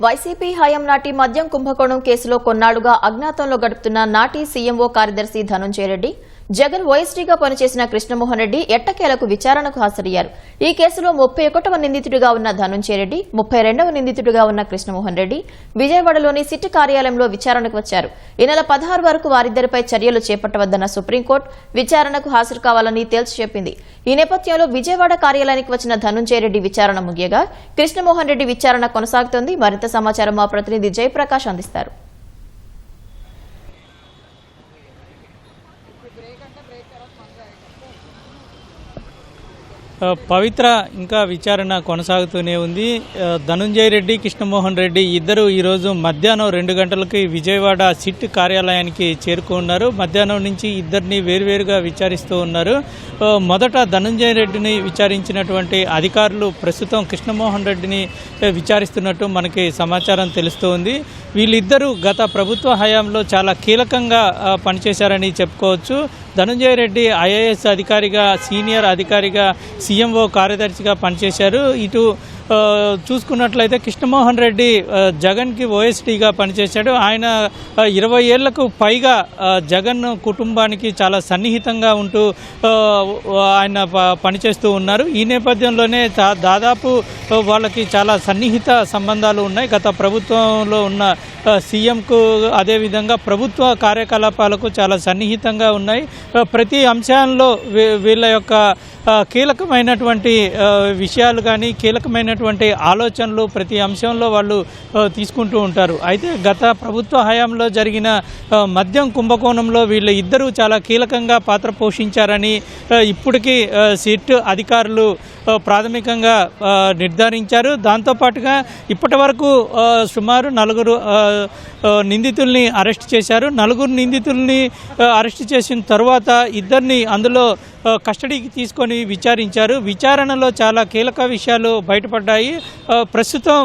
YCP హయాం నాటి మద్యం కుంభకోణం కేసులో కొన్నాళ్లుగా అజ్ఞాతంలో గడుపుతున్న నాటి సీఎంఓ కార్యదర్శి ధనంజయ రెడ్డి, జగన్ ఓఎస్డీగా పనిచేసిన కృష్ణమోహన్ రెడ్డి ఎట్టకేలకు విచారణకు హాజరయ్యారు. ఈ కేసులో 31వ నిందితుడిగా ఉన్న ధనంజయ రెడ్డి, 32వ నిందితుడిగా ఉన్న కృష్ణమోహన్ రెడ్డి విజయవాడలోని సిట్ కార్యాలయంలో విచారణకు వచ్చారు. ఈ నెల 16 వరకు వారిద్దరిపై చర్యలు చేపట్టవద్దన్న సుప్రీంకోర్టు విచారణకు హాజరు కావాలని తేల్చి చెప్పింది. ఈ నేపథ్యంలో విజయవాడ కార్యాలయానికి వచ్చిన ధనంజయ రెడ్డి విచారణ ముగియగా కృష్ణమోహన్ రెడ్డి విచారణ కొనసాగుతోంది. మరింత సమాచారం మా ప్రతినిధి జయప్రకాష్ అందిస్తారు. పవిత్ర ఇంకా విచారణ కొనసాగుతూనే ఉంది. ధనంజయ రెడ్డి, కృష్ణమోహన్ రెడ్డి ఇద్దరు ఈరోజు మధ్యాహ్నం 2 గంటలకి విజయవాడ సిట్ కార్యాలయానికి చేరుకున్నారు. మధ్యాహ్నం నుంచి ఇద్దరిని వేరువేరుగా విచారిస్తూ ఉన్నారు. మొదట ధనంజయ రెడ్డిని విచారించినటువంటి అధికారులు ప్రస్తుతం కృష్ణమోహన్ రెడ్డిని విచారిస్తున్నట్టు మనకి సమాచారం తెలుస్తోంది. వీళ్ళిద్దరూ గత ప్రభుత్వ హయాంలో చాలా కీలకంగా పనిచేశారని చెప్పుకోవచ్చు. ధనంజయ రెడ్డి ఐఏఎస్ అధికారిగా, సీనియర్ అధికారిగా, సీఎంఓ కార్యదర్శిగా పనిచేశారు. ఇటు చూసుకున్నట్లయితే కృష్ణమోహన్ రెడ్డి జగన్కి ఓఎస్డీగా పనిచేశాడు. ఆయన 20 ఏళ్లకు పైగా జగన్ కుటుంబానికి చాలా సన్నిహితంగా ఉంటూ ఆయన పనిచేస్తూ ఉన్నారు. ఈ నేపథ్యంలోనే దాదాపు వాళ్ళకి చాలా సన్నిహిత సంబంధాలు ఉన్నాయి. గత ప్రభుత్వంలో ఉన్న సీఎంకు అదేవిధంగా ప్రభుత్వ కార్యకలాపాలకు చాలా సన్నిహితంగా ఉన్నాయి. ప్రతి అంశాల్లో వీళ్ళ యొక్క కీలకమైనటువంటి విషయాలు కానీ, కీలకమైనటువంటి ఆలోచనలు ప్రతి అంశంలో వాళ్ళు తీసుకుంటూ ఉంటారు. అయితే గత ప్రభుత్వ హయాంలో జరిగిన మద్యం కుంభకోణంలో వీళ్ళ ఇద్దరూ చాలా కీలకంగా పాత్ర పోషించారని ఇప్పటికీ సిట్ అధికారులు ప్రాథమికంగా నిర్ధారించారు. దాంతోపాటుగా ఇప్పటి వరకు సుమారు 4 నిందితుల్ని అరెస్ట్ చేశారు. 4 నిందితుల్ని అరెస్ట్ చేసిన తర్వాత ఇద్దరిని అందులో కస్టడీకి తీసుకొని విచారించారు. విచారణలో చాలా కీలక విషయాలు బయటపడ్డాయి. ప్రస్తుతం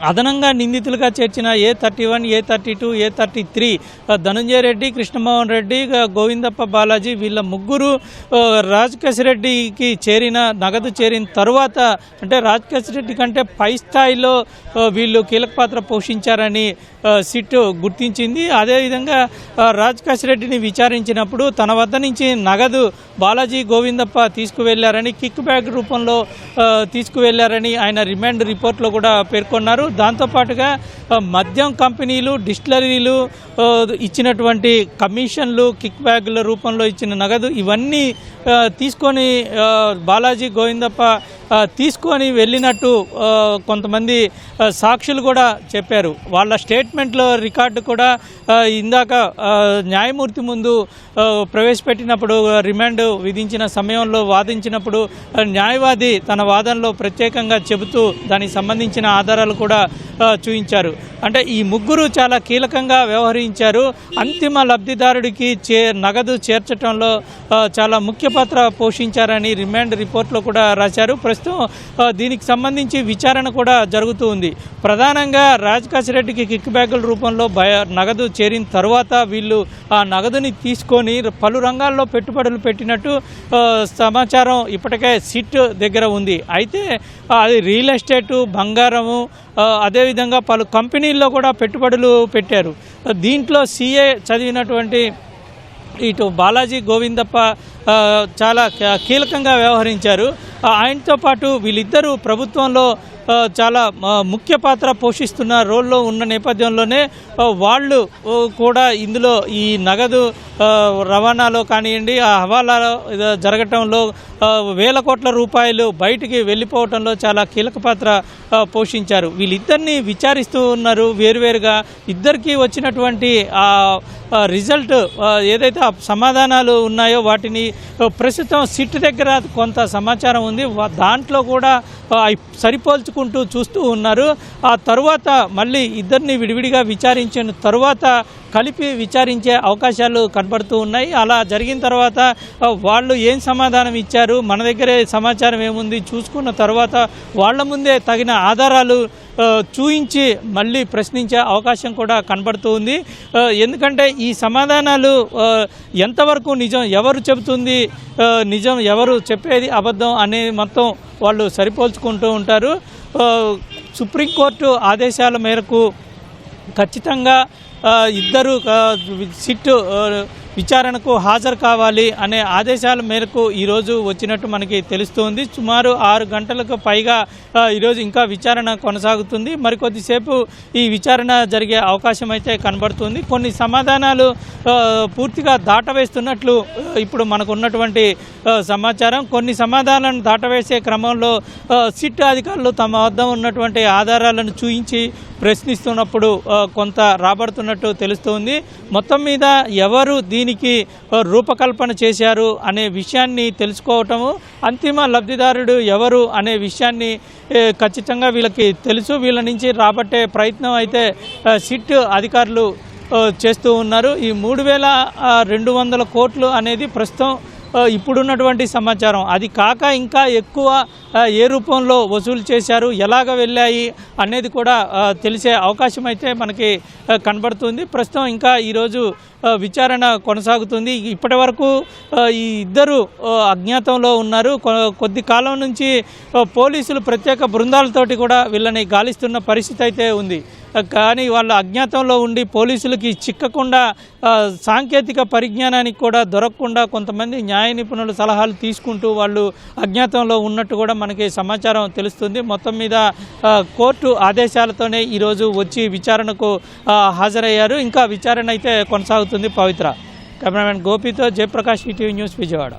అదనంగా నిందితులుగా చేర్చిన A31, A32, A33 Dhananjaya Reddy, Krishnamohan Reddy, Govindappa Balaji వీళ్ళ ముగ్గురు రాజకేశ్ రెడ్డికి నగదు చేరిన తర్వాత, అంటే రాజకేశ్ రెడ్డి కంటే పై స్థాయిలో వీళ్ళు కీలక పాత్ర పోషించారని సిట్ గుర్తించింది. అదేవిధంగా రాజకేశ్ రెడ్డిని విచారించినప్పుడు తన వద్ద నుంచి నగదు బాలాజీ, గోవిందప్ప తీసుకువెళ్లారని, కిక్ బ్యాక్ రూపంలో తీసుకువెళ్లారని ఆయన రిమాండ్ రిపోర్ట్లో కూడా పేర్కొన్నారు. దాంతోపాటుగా మద్యం కంపెనీలు, డిస్టిలరీలు ఇచ్చినటువంటి కమిషన్లు, కిక్ బ్యాగుల రూపంలో ఇచ్చిన నగదు ఇవన్నీ తీసుకొని బాలాజీ, గోవిందప్ప తీసుకొని వెళ్ళినట్టు కొంతమంది సాక్షులు కూడా చెప్పారు. వాళ్ళ స్టేట్మెంట్లో రికార్డు కూడా ఇందాక న్యాయమూర్తి ముందు ప్రవేశపెట్టినప్పుడు, రిమాండ్ విధించిన సమయంలో వాదించినప్పుడు న్యాయవాది తన వాదనలో ప్రత్యేకంగా చెబుతూ దానికి సంబంధించిన ఆధారాలు కూడా చూపించారు. అంటే ఈ ముగ్గురు చాలా కీలకంగా వ్యవహరించారు. అంతిమ లబ్ధిదారుడికి నగదు చేర్చడంలో చాలా ముఖ్య పాత్ర పోషించారని రిమాండ్ రిపోర్ట్లో కూడా రాశారు. ప్రస్తుతం దీనికి సంబంధించి విచారణ కూడా జరుగుతూ ఉంది. ప్రధానంగా రాజకేశ్ రెడ్డికి కిక్ బ్యాగుల రూపంలో నగదు చేరిన తర్వాత వీళ్ళు ఆ నగదుని తీసుకొని పలు రంగాల్లో పెట్టుబడులు పెట్టినట్టు సమాచారం ఇప్పటికే సిట్ దగ్గర ఉంది. అయితే అది రియల్ ఎస్టేటు, బంగారము, అదేవిధంగా పలు కంపెనీల్లో కూడా పెట్టుబడులు పెట్టారు. దీంట్లో CA చదివినటువంటి ఇటు బాలాజీ, గోవిందప్ప చాలా కీలకంగా వ్యవహరించారు. ఆయనతో పాటు వీళ్ళిద్దరూ ప్రభుత్వంలో చాలా ముఖ్య పాత్ర పోషిస్తున్న రోల్లో ఉన్న నేపథ్యంలోనే వాళ్ళు కూడా ఇందులో ఈ నగదు రవాణాలో కానివ్వండి, ఆ హవాలాలో జరగటంలో వేల కోట్ల రూపాయలు బయటికి వెళ్ళిపోవటంలో చాలా కీలక పాత్ర పోషించారు. వీళ్ళిద్దరిని విచారిస్తూ ఉన్నారు వేరువేరుగా. ఇద్దరికీ వచ్చినటువంటి రిజల్ట్ ఏదైతే సమాధానాలు ఉన్నాయో వాటిని ప్రస్తుతం సిట్ దగ్గర కొంత సమాచారం ఉంది. దాంట్లో కూడా సరిపోల్చుకుంటూ చూస్తూ ఉన్నారు. ఆ తరువాత మళ్ళీ ఇద్దరిని విడివిడిగా విచారించిన తరువాత కలిపి విచారించే అవకాశాలు కనబడుతూ ఉన్నాయి. అలా జరిగిన తర్వాత వాళ్ళు ఏం సమాధానం ఇచ్చారు, మన దగ్గరే సమాచారం ఏముంది చూసుకున్న తర్వాత వాళ్ళ ముందే తగిన ఆధారాలు చూయించి మళ్ళీ ప్రశ్నించే అవకాశం కూడా కనబడుతూ ఉంది. ఎందుకంటే ఈ సమాధానాలు ఎంతవరకు నిజం, ఎవరు చెబుతుంది నిజం, ఎవరు చెప్పేది అబద్ధం అనేది మొత్తం వాళ్ళు సరిపోల్చుకుంటూ ఉంటారు. సుప్రీంకోర్టు ఆదేశాల మేరకు ఖచ్చితంగా ఇద్దరు సిట్ విచారణకు హాజరు కావాలి అనే ఆదేశాల మేరకు ఈరోజు వచ్చినట్టు మనకి తెలుస్తోంది. సుమారు 6 గంటలకు పైగా ఈరోజు ఇంకా విచారణ కొనసాగుతుంది. మరికొద్దిసేపు ఈ విచారణ జరిగే అవకాశం అయితే కనబడుతుంది. కొన్ని సమాధానాలు పూర్తిగా దాటవేస్తున్నట్లు ఇప్పుడు మనకు ఉన్నటువంటి సమాచారం. కొన్ని సమాధానాలను దాటవేసే క్రమంలో సిట్ అధికారులు తమ వద్ద ఉన్నటువంటి ఆధారాలను చూయించి ప్రశ్నిస్తున్నప్పుడు కొంత రాబడుతున్నట్టు తెలుస్తోంది. మొత్తం మీద ఎవరు దీనికి రూపకల్పన చేశారు అనే విషయాన్ని తెలుసుకోవటము, అంతిమ లబ్ధిదారుడు ఎవరు అనే విషయాన్ని ఖచ్చితంగా వీళ్ళకి తెలుసు. వీళ్ళ నుంచి రాబట్టే ప్రయత్నం అయితే సిట్ అధికారులు చేస్తూ ఉన్నారు. ఈ 3,200 కోట్లు అనేది ప్రస్తుతం ఇప్పుడున్నటువంటి సమాచారం. అది కాక ఇంకా ఎక్కువ ఏ రూపంలో వసూలు చేశారు, ఎలాగ వెళ్ళాయి అనేది కూడా తెలిసే అవకాశం అయితే మనకి కనబడుతుంది. ప్రస్తుతం ఇంకా ఈరోజు విచారణ కొనసాగుతుంది. ఇప్పటి వరకు ఈ ఇద్దరు అజ్ఞాతంలో ఉన్నారు. కొద్ది కాలం నుంచి పోలీసులు ప్రత్యేక బృందాలతోటి కూడా వీళ్ళని గాలిస్తున్న పరిస్థితి అయితే ఉంది. కానీ వాళ్ళు అజ్ఞాతంలో ఉండి పోలీసులకి చిక్కకుండా, సాంకేతిక పరిజ్ఞానానికి కూడా దొరకకుండా కొంతమంది న్యాయ నిపుణుల సలహాలు తీసుకుంటూ వాళ్ళు అజ్ఞాతంలో ఉన్నట్టు కూడా మనకి సమాచారం తెలుస్తుంది. మొత్తం మీద కోర్టు ఆదేశాలతోనే ఈరోజు వచ్చి విచారణకు హాజరయ్యారు. ఇంకా విచారణ అయితే కొనసాగుతుంది. పవిత్ర. కెమెరామెన్ గోపితో జయప్రకాష్, ఈటీవీ న్యూస్, విజయవాడ.